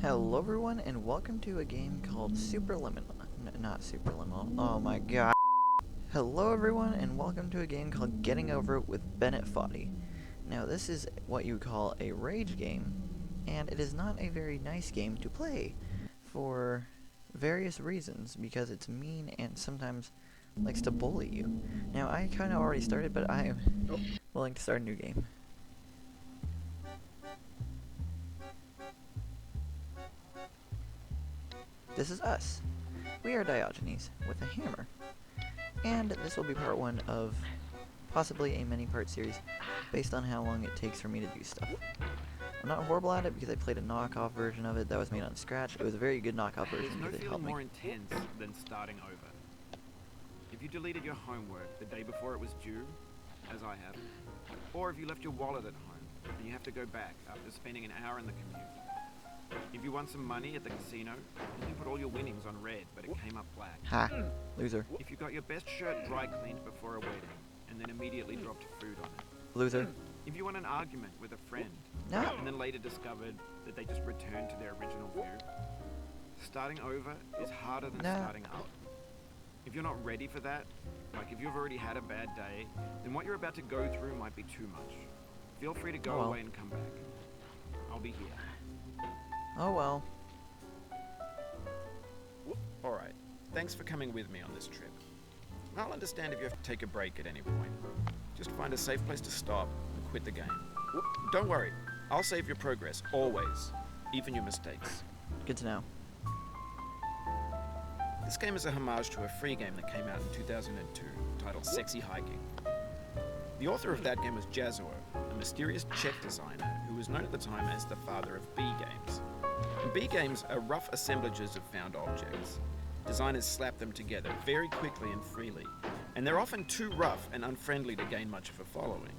Hello everyone, and welcome to a game called Superliminal. Not Superliminal. Oh my god. Hello everyone, and welcome to a game called Getting Over It with Bennett Foddy. Now this is what you would call a rage game, and it is not a very nice game to play for various reasons, because it's mean and sometimes likes to bully you. Now I kind of already started, but I am willing to start a new game. This is us. We are Diogenes, with a hammer. And this will be part one of possibly a many-part series, based on how long it takes for me to do stuff. I'm not horrible at it because I played a knockoff version of it that was made on Scratch. It was a very good knockoff version because it helped me. There's no feeling more intense than starting over. If you deleted your homework the day before it was due, as I have, or if you left your wallet at home and you have to go back after spending an hour in the commute. If you won some money at the casino, and you put all your winnings on red, but it came up black. Ha! Loser. If you got your best shirt dry cleaned before a wedding, and then immediately dropped food on it. Loser. If you won an argument with a friend, No. and then later discovered that they just returned to their original view. Starting over is harder than starting up. If you're not ready for that, like if you've already had a bad day, then what you're about to go through might be too much. Feel free to go away and come back. I'll be here. Oh well. Alright, thanks for coming with me on this trip. I'll understand if you have to take a break at any point. Just find a safe place to stop and quit the game. Don't worry, I'll save your progress, always, even your mistakes. Good to know. This game is a homage to a free game that came out in 2002, titled Sexy Hiking. The author of that game was Jazzuo, a mysterious Czech designer who was known at the time as the father of B games. And B games are rough assemblages of found objects. Designers slap them together very quickly and freely, and they're often too rough and unfriendly to gain much of a following.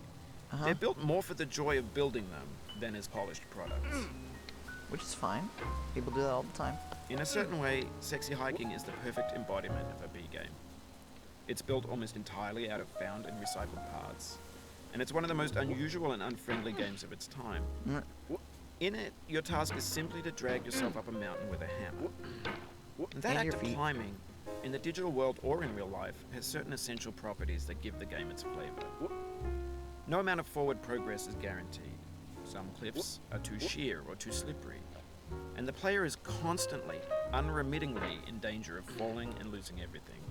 They're built more for the joy of building them than as polished products. Which is fine. People do that all the time. In a certain way, Sexy Hiking is the perfect embodiment of a B game. It's built almost entirely out of found and recycled parts, and it's one of the most unusual and unfriendly games of its time. In it, your task is simply to drag yourself up a mountain with a hammer. And that act of climbing, in the digital world or in real life, has certain essential properties that give the game its flavor. No amount of forward progress is guaranteed. Some cliffs are too sheer or too slippery, and the player is constantly, unremittingly in danger of falling and losing everything.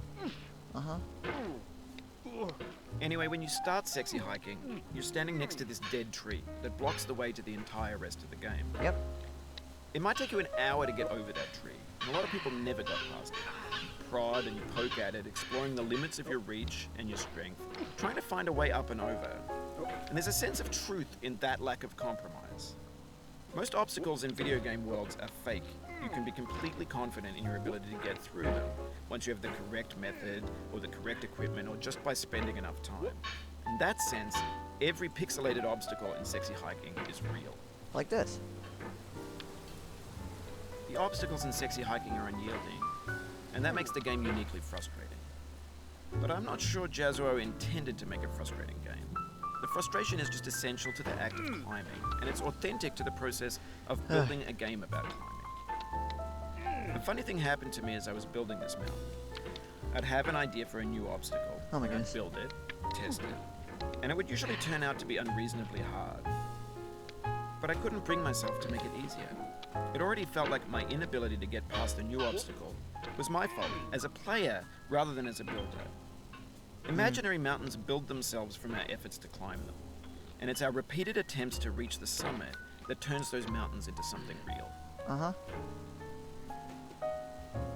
Anyway, when you start Sexy Hiking, you're standing next to this dead tree that blocks the way to the entire rest of the game. Yep. It might take you an hour to get over that tree, and a lot of people never got past it. You prod and you poke at it, exploring the limits of your reach and your strength, trying to find a way up and over. And there's a sense of truth in that lack of compromise. Most obstacles in video game worlds are fake. You can be completely confident in your ability to get through them once you have the correct method or the correct equipment or just by spending enough time. In that sense, every pixelated obstacle in Sexy Hiking is real. Like this. The obstacles in Sexy Hiking are unyielding, and that makes the game uniquely frustrating. But I'm not sure Jazzuo intended to make a frustrating game. The frustration is just essential to the act of climbing, and it's authentic to the process of building a game about climbing. A funny thing happened to me as I was building this mountain. I'd have an idea for a new obstacle, Oh my goodness. I'd build it, test it, and it would usually turn out to be unreasonably hard. But I couldn't bring myself to make it easier. It already felt like my inability to get past a new obstacle was my fault as a player rather than as a builder. Imaginary mountains build themselves from our efforts to climb them, and it's our repeated attempts to reach the summit that turns those mountains into something real.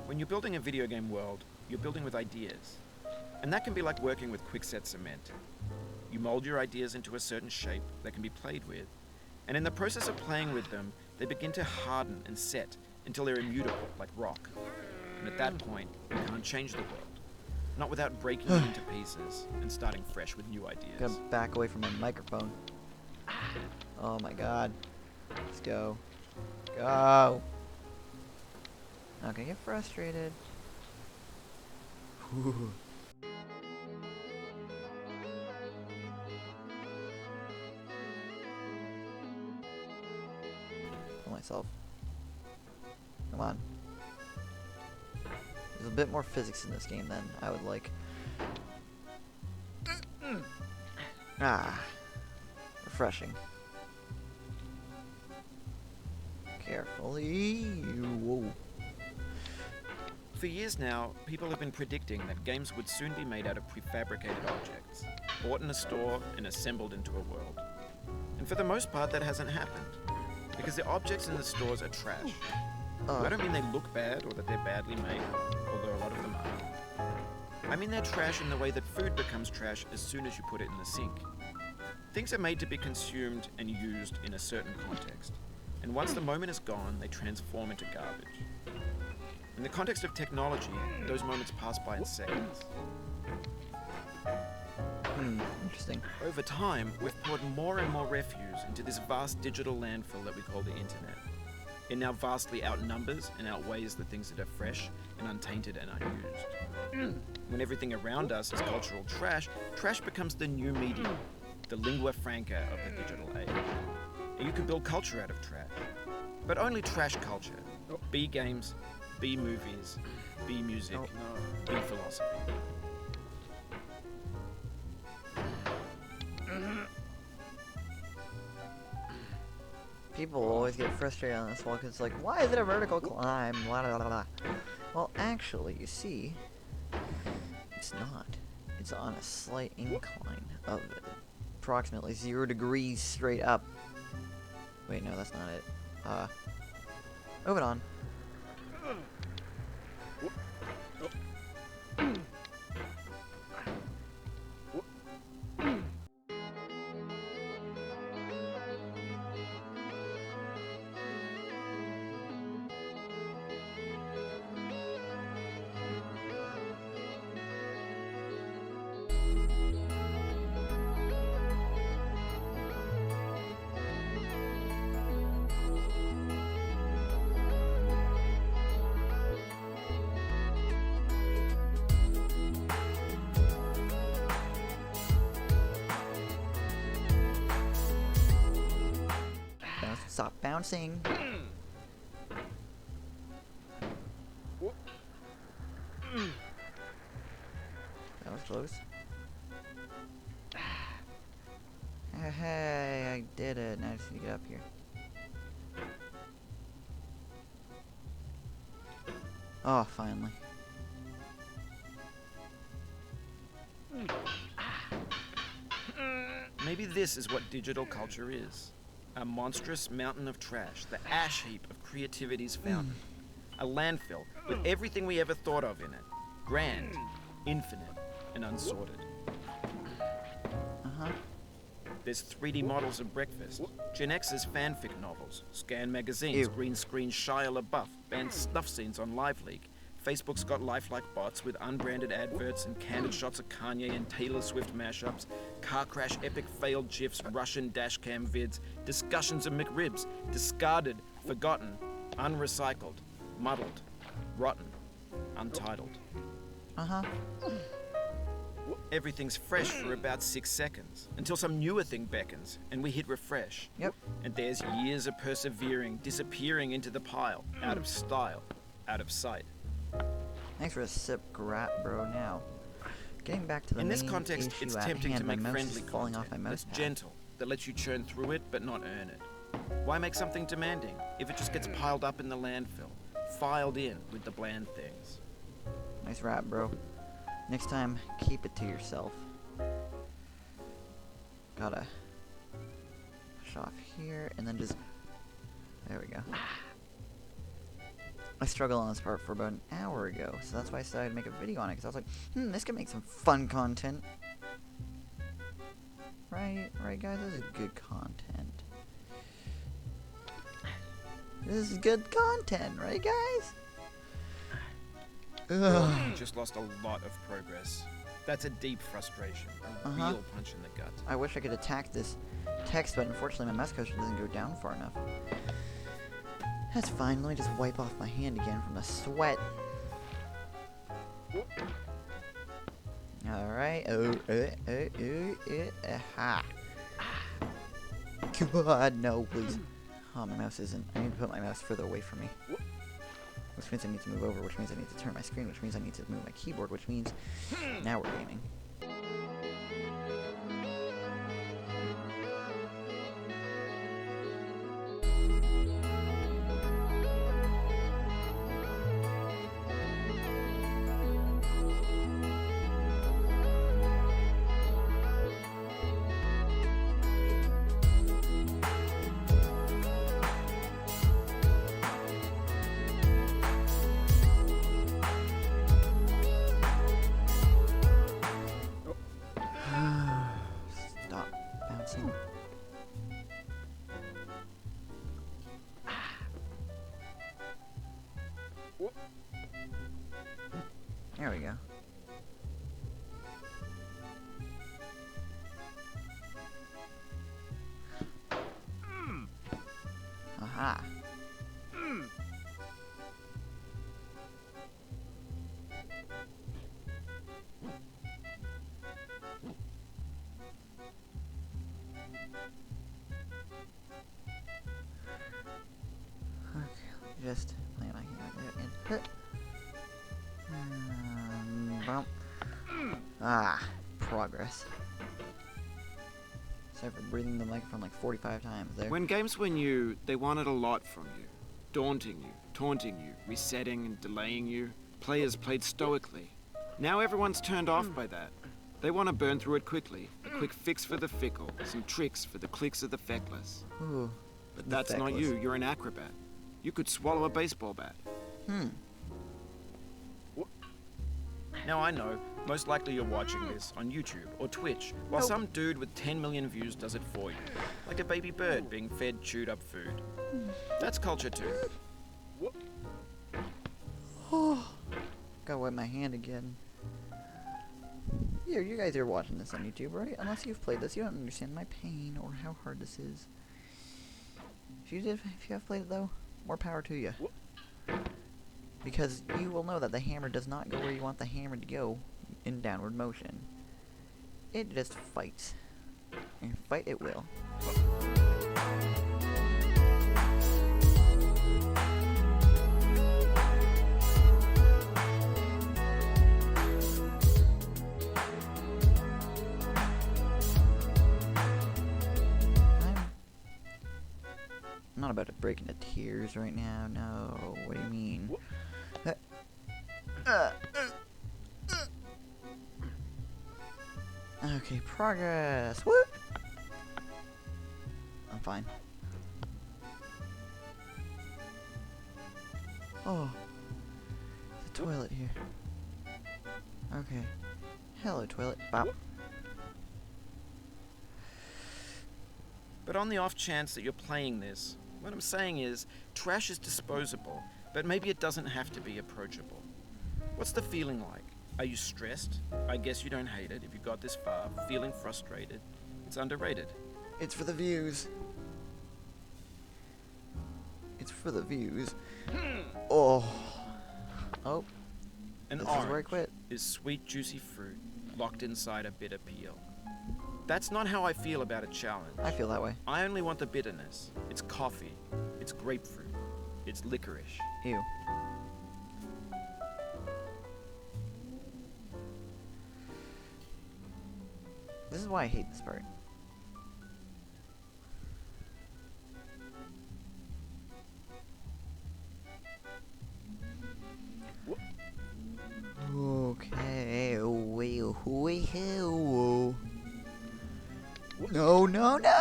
When you're building a video game world, you're building with ideas, and that can be like working with quickset cement. You mold your ideas into a certain shape that can be played with, and in the process of playing with them, they begin to harden and set until they're immutable, like rock. And at that point, you can't change the world. Not without breaking it into pieces and starting fresh with new ideas. Gotta back away from my microphone. Oh my god. Let's go. Go! Not gonna get frustrated. Whew. Kill myself. Come on. There's a bit more physics in this game than I would like. Ah. Refreshing. Carefully. Whoa. For years now, people have been predicting that games would soon be made out of prefabricated objects, bought in a store and assembled into a world. And for the most part, that hasn't happened, because the objects in the stores are trash. I don't mean they look bad or that they're badly made, although a lot of them are. I mean they're trash in the way that food becomes trash as soon as you put it in the sink. Things are made to be consumed and used in a certain context, and once the moment is gone, they transform into garbage. In the context of technology, those moments pass by in seconds. Interesting. Over time, we've poured more and more refuse into this vast digital landfill that we call the internet. It now vastly outnumbers and outweighs the things that are fresh and untainted and unused. When everything around us is cultural trash, trash becomes the new medium, the lingua franca of the digital age. And you can build culture out of trash, but only trash culture. B games, B movies, B music, B philosophy. People always get frustrated on this wall because it's like, why is it a vertical climb? Blah, blah, blah, blah. Well, actually, you see, it's not. It's on a slight incline of approximately 0 degrees straight up. Wait, no, that's not it. Moving on. Stop bouncing. That was close. Hey, I did it. Now I just need to get up here. Oh, finally. Maybe this is what digital culture is. A monstrous mountain of trash, the ash heap of creativity's fountain. A landfill with everything we ever thought of in it. Grand, infinite, and unsorted. There's 3D models of breakfast, Gen X's fanfic novels, scan magazines, green screen Shia LaBeouf, banned snuff scenes on LiveLeak. Facebook's got lifelike bots with unbranded adverts and candid shots of Kanye and Taylor Swift mashups, car crash epic failed GIFs, Russian dashcam vids, discussions of McRibs, discarded, forgotten, unrecycled, muddled, rotten, untitled. Everything's fresh for about 6 seconds, until some newer thing beckons, and we hit refresh. And there's years of persevering, disappearing into the pile, out of style, out of sight. Thanks for a sip, grat, bro. Now, getting back to the In main this context, issue it's at tempting hand, to make my mouse friendly is falling off my content mouse that's pad. gentle, that lets you churn through it but not earn it. Why make something demanding if it just gets piled up in the landfill, filed in with the bland things? Nice rap, bro. Next time, keep it to yourself. Gotta push off here, and then just... There we go. I struggled on this part for about an hour ago, so that's why I decided to make a video on it, because I was like, this could make some fun content. Right, guys? This is good content. This is good content, right, guys? You just lost a lot of progress. That's a deep frustration, a real punch in the gut. I wish I could attack this text, but unfortunately my mouse cursor doesn't go down far enough. That's fine, let me just wipe off my hand again from the sweat. Alright, aha. God, no, please. Oh, my mouse isn't. I need to put my mouse further away from me. which means I need to move over, which means I need to turn my screen, which means I need to move my keyboard, which means now we're gaming. Stop bouncing. There we go. Aha. Okay, just play my hand there and hit. Bump. Ah, progress. Sorry for breathing the microphone like 45 times there. When games were new, they wanted a lot from you. Daunting you, taunting you, resetting and delaying you. Players played stoically. Now everyone's turned off by that. They want to burn through it quickly. A quick fix for the fickle, some tricks for the clicks of the feckless. Ooh, But the that's not feckless. you, you're an acrobat. You could swallow a baseball bat. Now I know, most likely you're watching this on YouTube or Twitch, while some dude with 10 million views does it for you. Like a baby bird being fed chewed up food. That's culture too. Oh, gotta wipe my hand again. You guys are watching this on YouTube, right? Unless you've played this, you don't understand my pain or how hard this is. If you have played it though, more power to you. Because you will know that the hammer does not go where you want the hammer to go in downward motion. It just fights. And fight it will. I'm not about to break into tears right now. No, what do you mean? Okay, progress. Woo! I'm fine. Oh, the toilet here. Okay. Hello, toilet. Bop. But on the off chance that you're playing this, what I'm saying is, trash is disposable, but maybe it doesn't have to be approachable. What's the feeling like? Are you stressed? I guess you don't hate it if you got this far. Feeling frustrated? It's underrated. It's for the views. It's for the views. Oh. Oh. An This is where I orange quit. is sweet, juicy fruit locked inside a bitter peel. That's not how I feel about a challenge. I feel that way. I only want the bitterness. It's coffee. It's grapefruit. It's licorice. Ew. This is why I hate this part. Okay. No, no, no.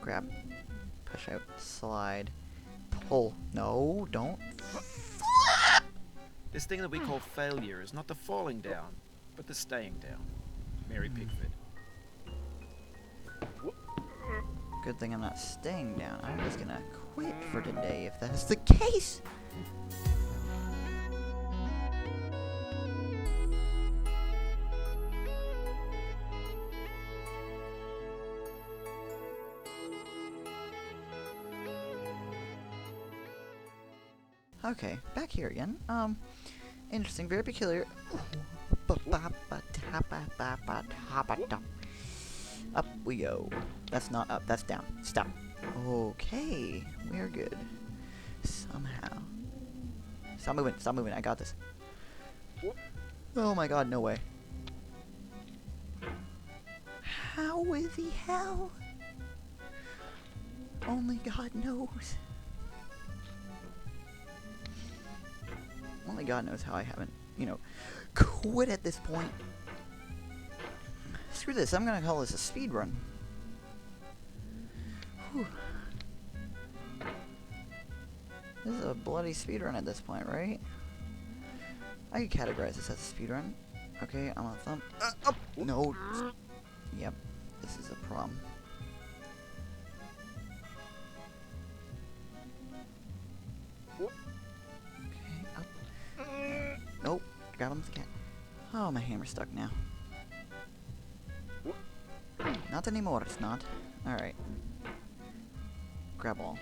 Grab. Push out. Slide. Pull. No, don't. This thing that we call failure is not the falling down, but the staying down. Mary Pickford. Good thing I'm not staying down. I'm just gonna quit for today if that's the case. Okay, back here again. Interesting, very peculiar. Up we go. That's not up, that's down. Stop. Okay, we're good. Somehow. Stop moving, I got this. Oh my god, no way. How in the hell? Only God knows. Only God knows how I haven't, you know, quit at this point. Screw this, I'm gonna call this a speed run. Whew. This is a bloody speed run at this point, right? I could categorize this as a speed run. Okay, I'm gonna thumb. Up! No. Yep, this is a problem. Okay, up. Nope, grab him with the cat. Oh, my hammer's stuck now. Not anymore, it's not. Alright. Grab all.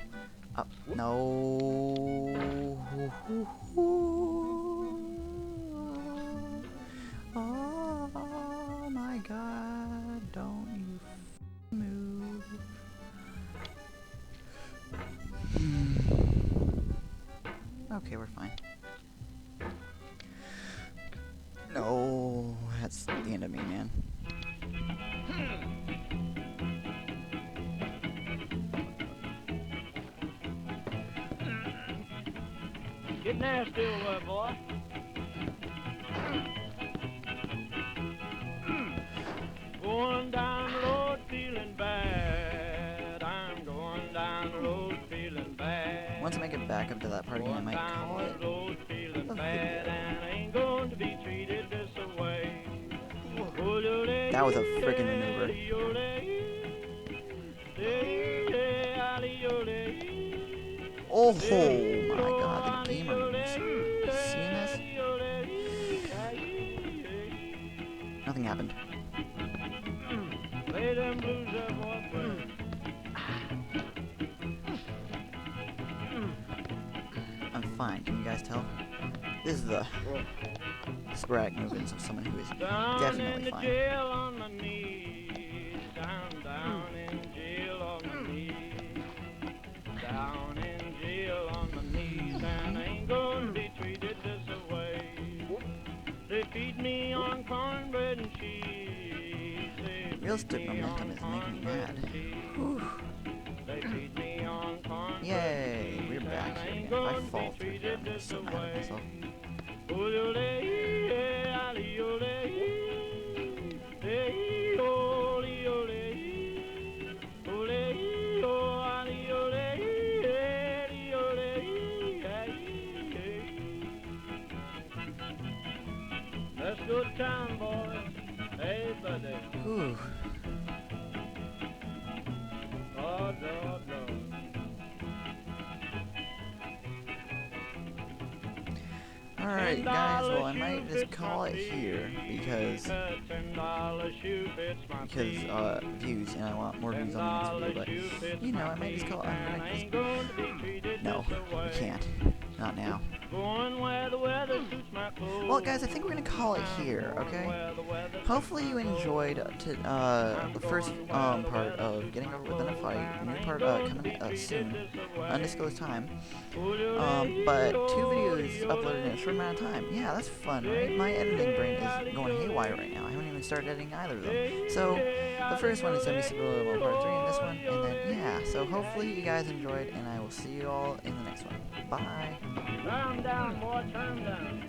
Up. No. Oh my god, don't you move. Okay, we're fine. No, that's the end of me, man. Get nasty over, boy. Going down the road feeling bad. I'm going down the road feeling bad. Once I make it back up to that part again, I might call it a video. And I ain't going to be treated this way. That was a freaking maneuver. Oh my god, the gamer moves. Seeing this? Nothing happened. I'm fine, can you guys tell? This is the sporadic movements of someone who is definitely fine. Real stick momentum is making me mad. Whew. Yay, we're back here again. If I fall through here, I'm gonna be so mad at myself. That's good time, boys. Hey, buddy. Whew. Oh, no, no. Alright guys, well I might just call it here because views, and I want more views on the next video, but you know, I might just call it, no, we can't, not now. Well guys, I think we're gonna call it here, okay? Hopefully you enjoyed the first part of Getting Over with Bennett Foddy. New part coming soon, undisclosed time. But 2 videos uploaded in a short amount of time. Yeah, that's fun, right? My editing brain is going haywire right now. I haven't even started editing either of them. So, the first one is going to be Super Little Part 3, and this one, and then, yeah. So, hopefully you guys enjoyed, and I will see you all in the next one. Bye! Turn down, boy, turn down.